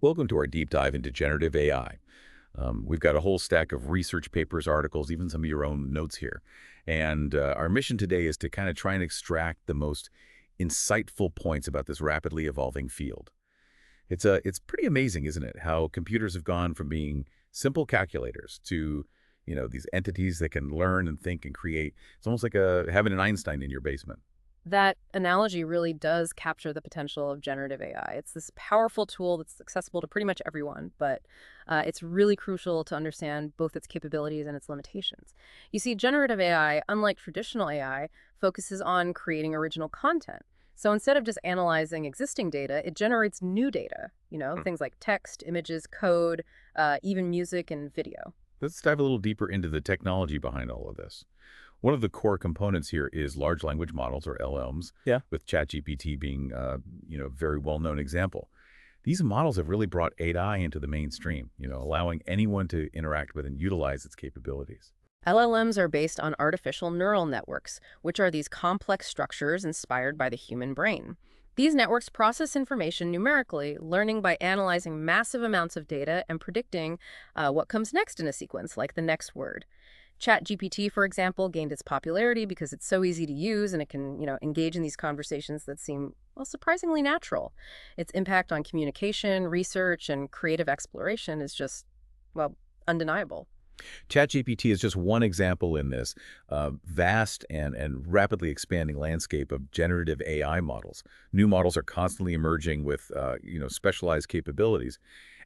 Welcome to our deep dive into generative AI. We've got a whole stack of research papers, articles, even some of your own notes here. And our mission today is to kind of try and extract the most insightful points about this rapidly evolving field. It's pretty amazing, isn't it, how computers have gone from being simple calculators to, these entities that can learn and think and create. It's almost like having an Einstein in your basement. That analogy really does capture the potential of generative AI. It's this powerful tool that's accessible to pretty much everyone, but it's really crucial to understand both its capabilities and its limitations. You see, generative AI, unlike traditional AI, focuses on creating original content. So instead of just analyzing existing data, it generates new data, things like text, images, code, even music and video. Let's dive a little deeper into the technology behind all of this. One of the core components here is large language models, or LLMs, Yeah. with ChatGPT being, a very well-known example. These models have really brought AI into the mainstream, allowing anyone to interact with and utilize its capabilities. LLMs are based on artificial neural networks, which are these complex structures inspired by the human brain. These networks process information numerically, learning by analyzing massive amounts of data and predicting what comes next in a sequence, like the next word. ChatGPT, for example, gained its popularity because it's so easy to use and it can, engage in these conversations that seem, well, surprisingly natural. Its impact on communication, research, and creative exploration is just, well, undeniable. ChatGPT is just one example in this vast and rapidly expanding landscape of generative AI models. New models are constantly emerging with, specialized capabilities,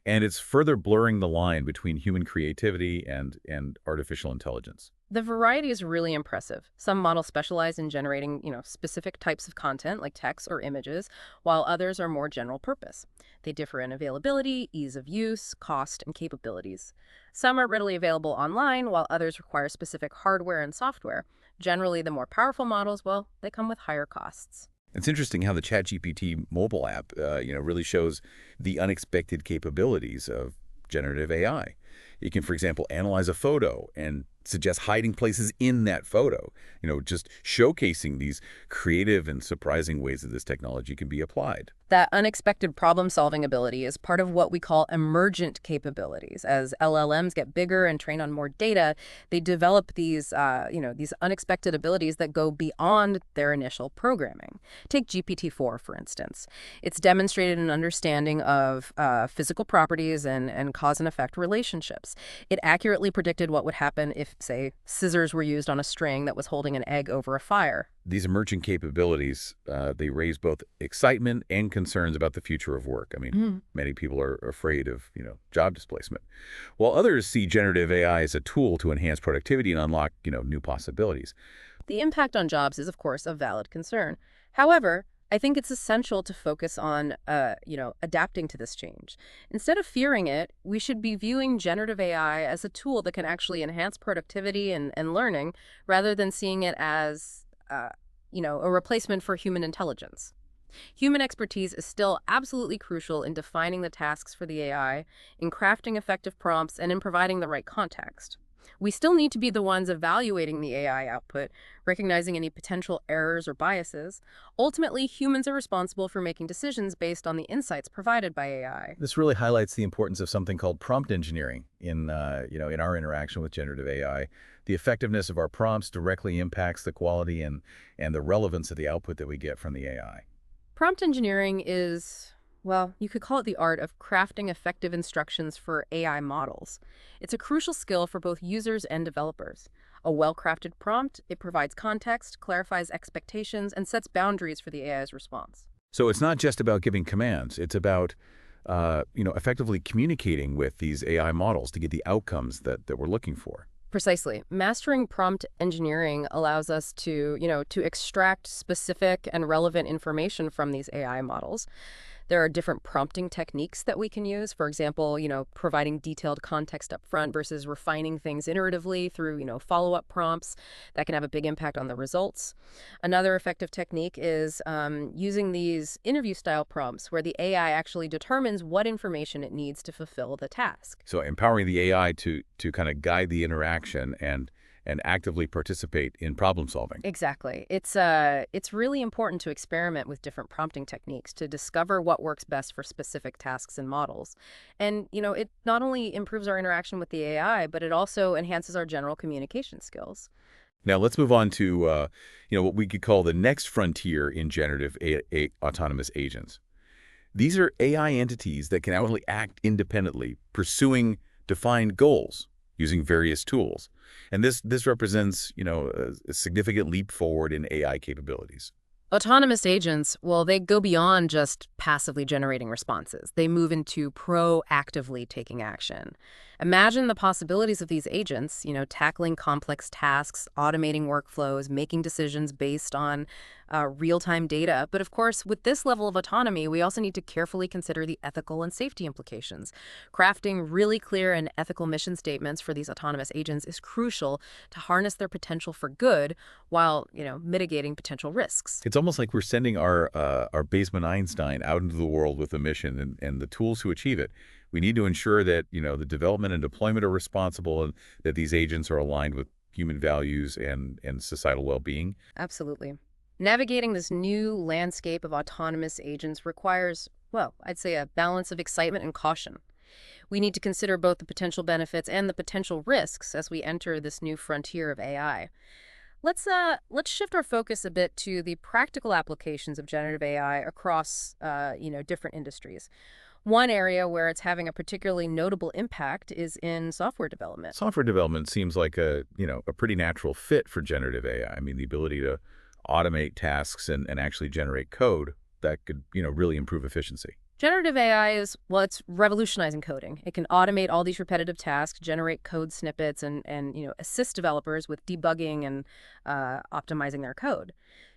and it's further blurring the line between human creativity and artificial intelligence. The variety is really impressive. Some models specialize in generating, specific types of content like text or images, while others are more general purpose. They differ in availability, ease of use, cost, and capabilities. Some are readily available online, while others require specific hardware and software. Generally, the more powerful models, well, they come with higher costs. It's interesting how the ChatGPT mobile app, really shows the unexpected capabilities of generative AI. You can, for example, analyze a photo and suggest hiding places in that photo, just showcasing these creative and surprising ways that this technology can be applied. That unexpected problem-solving ability is part of what we call emergent capabilities. As LLMs get bigger and train on more data, they develop these unexpected abilities that go beyond their initial programming. Take GPT-4, for instance. It's demonstrated an understanding of physical properties and cause and effect relationships. It accurately predicted what would happen if, say, scissors were used on a string that was holding an egg over a fire. These emerging capabilities, they raise both excitement and concerns about the future of work. I mean, many people are afraid of, job displacement, while others see generative AI as a tool to enhance productivity and unlock, new possibilities. The impact on jobs is, of course, a valid concern. However, I think it's essential to focus on, adapting to this change. Instead of fearing it, we should be viewing generative AI as a tool that can actually enhance productivity and learning, rather than seeing it as, a replacement for human intelligence. Human expertise is still absolutely crucial in defining the tasks for the AI, in crafting effective prompts, and in providing the right context. We still need to be the ones evaluating the AI output, recognizing any potential errors or biases. Ultimately, humans are responsible for making decisions based on the insights provided by AI. This really highlights the importance of something called prompt engineering in our interaction with generative AI. The effectiveness of our prompts directly impacts the quality and the relevance of the output that we get from the AI. Prompt engineering is, well, you could call it the art of crafting effective instructions for AI models. It's a crucial skill for both users and developers. A well-crafted prompt, it provides context, clarifies expectations, and sets boundaries for the AI's response. So it's not just about giving commands. It's about, effectively communicating with these AI models to get the outcomes that we're looking for. Precisely. Mastering prompt engineering allows us to extract specific and relevant information from these AI models. There are different prompting techniques that we can use. For example, providing detailed context up front versus refining things iteratively through, follow-up prompts that can have a big impact on the results. Another effective technique is using these interview-style prompts where the AI actually determines what information it needs to fulfill the task. So empowering the AI to kind of guide the interaction and and actively participate in problem solving. Exactly. It's really important to experiment with different prompting techniques to discover what works best for specific tasks and models. And, it not only improves our interaction with the AI, but it also enhances our general communication skills. Now let's move on to what we could call the next frontier in generative autonomous agents. These are AI entities that can actually act independently, pursuing defined goals using various tools. And this represents, a significant leap forward in AI capabilities. Autonomous agents, well, they go beyond just passively generating responses. They move into proactively taking action. Imagine the possibilities of these agents, tackling complex tasks, automating workflows, making decisions based on real-time data. But of course, with this level of autonomy, we also need to carefully consider the ethical and safety implications. Crafting really clear and ethical mission statements for these autonomous agents is crucial to harness their potential for good while, mitigating potential risks. It's almost like we're sending our basement Einstein out into the world with a mission and the tools to achieve it. We need to ensure that, the development and deployment are responsible and that these agents are aligned with human values and societal well-being. Absolutely. Navigating this new landscape of autonomous agents requires, well, I'd say a balance of excitement and caution. We need to consider both the potential benefits and the potential risks as we enter this new frontier of AI. Let's shift our focus a bit to the practical applications of generative AI across different industries. One area where it's having a particularly notable impact is in software development. Software development seems like a pretty natural fit for generative AI. I mean, the ability to automate tasks and actually generate code that could, really improve efficiency. Generative AI is, well, it's revolutionizing coding. It can automate all these repetitive tasks, generate code snippets, and assist developers with debugging and optimizing their code.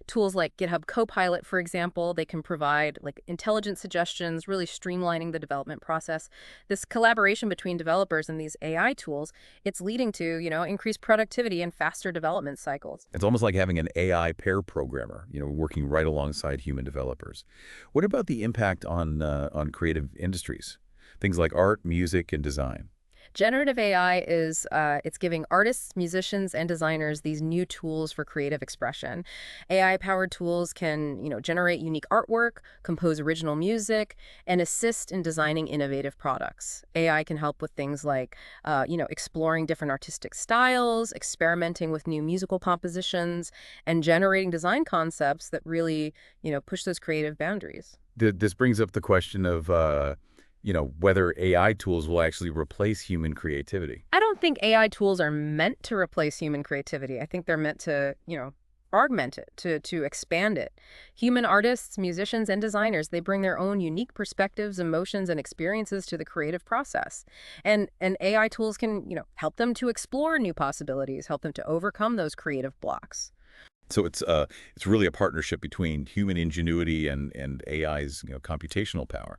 Tools like GitHub Copilot, for example, they can provide like intelligent suggestions, really streamlining the development process. This collaboration between developers and these AI tools, it's leading to, increased productivity and faster development cycles. It's almost like having an AI pair programmer, working right alongside human developers. What about the impact on creative industries? Things like art, music, and design. Generative AI is it's giving artists, musicians, and designers these new tools for creative expression. AI-powered tools can, generate unique artwork, compose original music, and assist in designing innovative products. AI can help with things like, exploring different artistic styles, experimenting with new musical compositions, and generating design concepts that really, push those creative boundaries. This brings up the question of whether AI tools will actually replace human creativity. I don't think AI tools are meant to replace human creativity. I think they're meant to, augment it, to expand it. Human artists, musicians, and designers, they bring their own unique perspectives, emotions, and experiences to the creative process. And AI tools can, help them to explore new possibilities, help them to overcome those creative blocks. So it's really a partnership between human ingenuity and AI's computational power.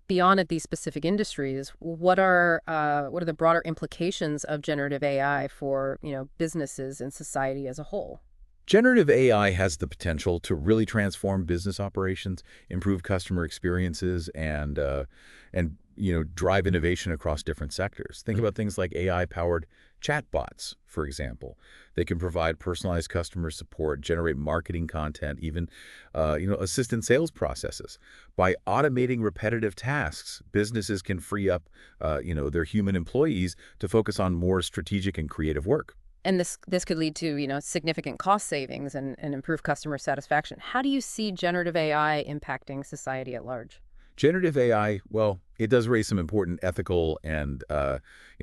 Beyond these specific industries, what are the broader implications of generative AI for, businesses and society as a whole? Generative AI has the potential to really transform business operations, improve customer experiences, and drive innovation across different sectors. Think about things like AI-powered chatbots, for example. They can provide personalized customer support, generate marketing content, even assist in sales processes. By automating repetitive tasks, businesses can free up their human employees to focus on more strategic and creative work. And this could lead to, significant cost savings and improve customer satisfaction. How do you see generative AI impacting society at large? Generative AI, well, it does raise some important ethical and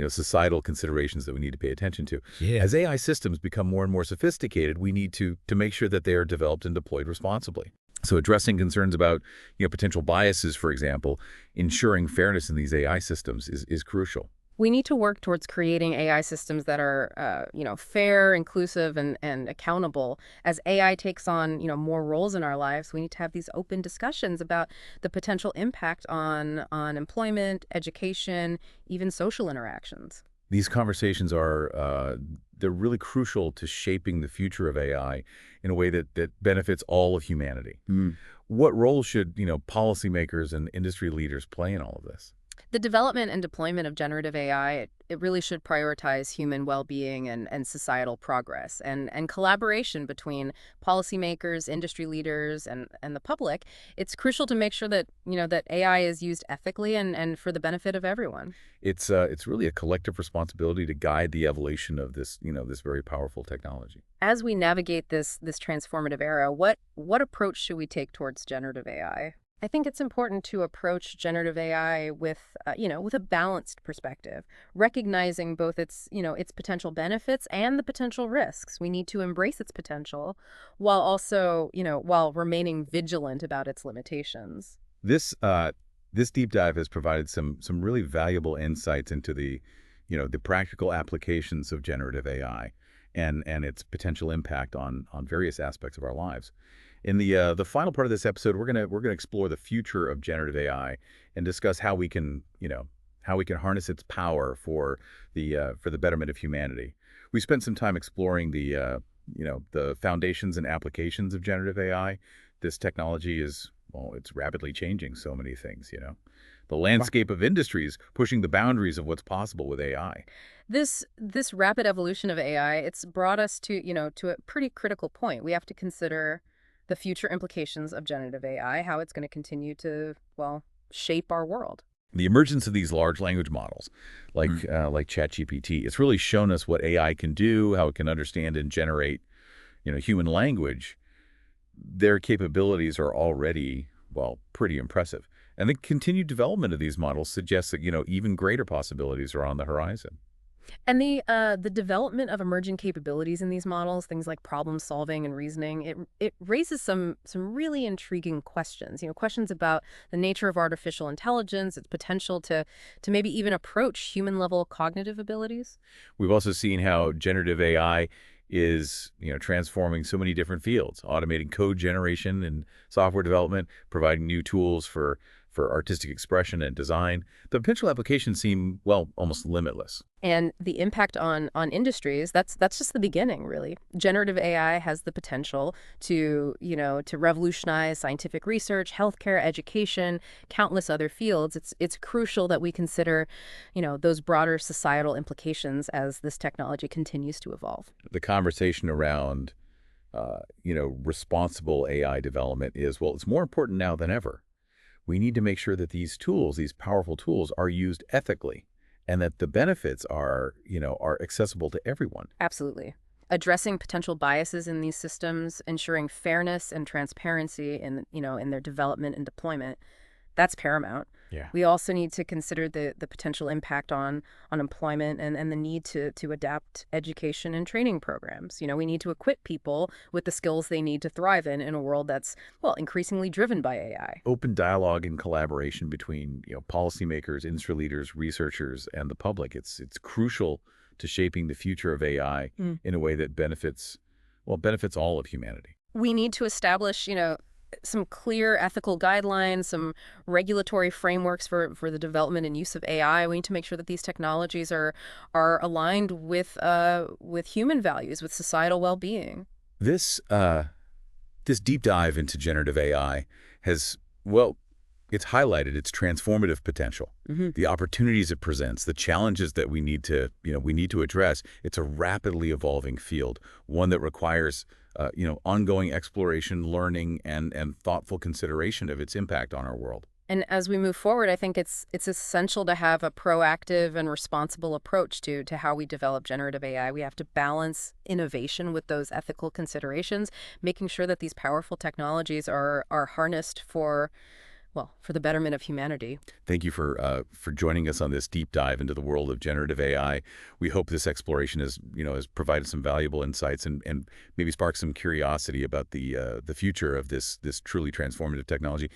societal considerations that we need to pay attention to. Yeah. As AI systems become more and more sophisticated, we need to make sure that they are developed and deployed responsibly. So addressing concerns about potential biases, for example, ensuring fairness in these AI systems is crucial. We need to work towards creating AI systems that are, fair, inclusive, and accountable. As AI takes on, more roles in our lives, we need to have these open discussions about the potential impact on employment, education, even social interactions. These conversations they're really crucial to shaping the future of AI in a way that benefits all of humanity. What role should, policymakers and industry leaders play in all of this? The development and deployment of generative AI, it really should prioritize human well-being and societal progress and collaboration between policymakers, industry leaders, and the public. It's crucial to make sure that, that AI is used ethically and for the benefit of everyone. It's really a collective responsibility to guide the evolution of this, this very powerful technology. As we navigate this transformative era, what approach should we take towards generative AI? I think it's important to approach generative AI with, with a balanced perspective, recognizing both its potential benefits and the potential risks. We need to embrace its potential while also, while remaining vigilant about its limitations. This this deep dive has provided some really valuable insights into the practical applications of generative AI and its potential impact on various aspects of our lives. In the final part of this episode, we're gonna explore the future of generative AI and discuss how we can, how we can harness its power for the betterment of humanity. We spent some time exploring the foundations and applications of generative AI. This technology is, well, it's rapidly changing so many things. The landscape of industries pushing the boundaries of what's possible with AI. This rapid evolution of AI, it's brought us to a pretty critical point. We have to consider the future implications of generative AI, how it's going to continue to, well, shape our world. The emergence of these large language models, like ChatGPT, it's really shown us what AI can do, how it can understand and generate, human language. Their capabilities are already, well, pretty impressive. And the continued development of these models suggests that, even greater possibilities are on the horizon. And the development of emerging capabilities in these models, things like problem solving and reasoning, it raises some really intriguing questions. Questions about the nature of artificial intelligence, its potential to maybe even approach human level cognitive abilities. We've also seen how generative AI is, transforming so many different fields, automating code generation and software development, providing new tools for artistic expression and design. The potential applications seem, well, almost limitless. And the impact on industries, that's just the beginning, really. Generative AI has the potential to revolutionize scientific research, healthcare, education, countless other fields. It's crucial that we consider, those broader societal implications as this technology continues to evolve. The conversation around, responsible AI development is, well, it's more important now than ever. We need to make sure that these tools, these powerful tools, are used ethically and that the benefits are accessible to everyone. Absolutely. Addressing potential biases in these systems, ensuring fairness and transparency in their development and deployment, that's paramount. Yeah. We also need to consider the potential impact on employment and the need to adapt education and training programs. We need to equip people with the skills they need to thrive in a world that's, well, increasingly driven by AI. Open dialogue and collaboration between, policymakers, industry leaders, researchers, and the public. It's crucial to shaping the future of AI in a way that benefits all of humanity. We need to establish, some clear ethical guidelines, some regulatory frameworks for the development and use of AI. We need to make sure that these technologies are aligned with human values, with societal well-being. This deep dive into generative AI has, well, it's highlighted its transformative potential, the opportunities it presents, the challenges that we need to address. It's a rapidly evolving field, one that requires, ongoing exploration, learning, and thoughtful consideration of its impact on our world. And as we move forward, I think it's essential to have a proactive and responsible approach to how we develop generative AI. We have to balance innovation with those ethical considerations, making sure that these powerful technologies are harnessed for, well, for the betterment of humanity. Thank you for joining us on this deep dive into the world of generative AI. We hope this exploration has provided some valuable insights and maybe sparked some curiosity about the future of this truly transformative technology.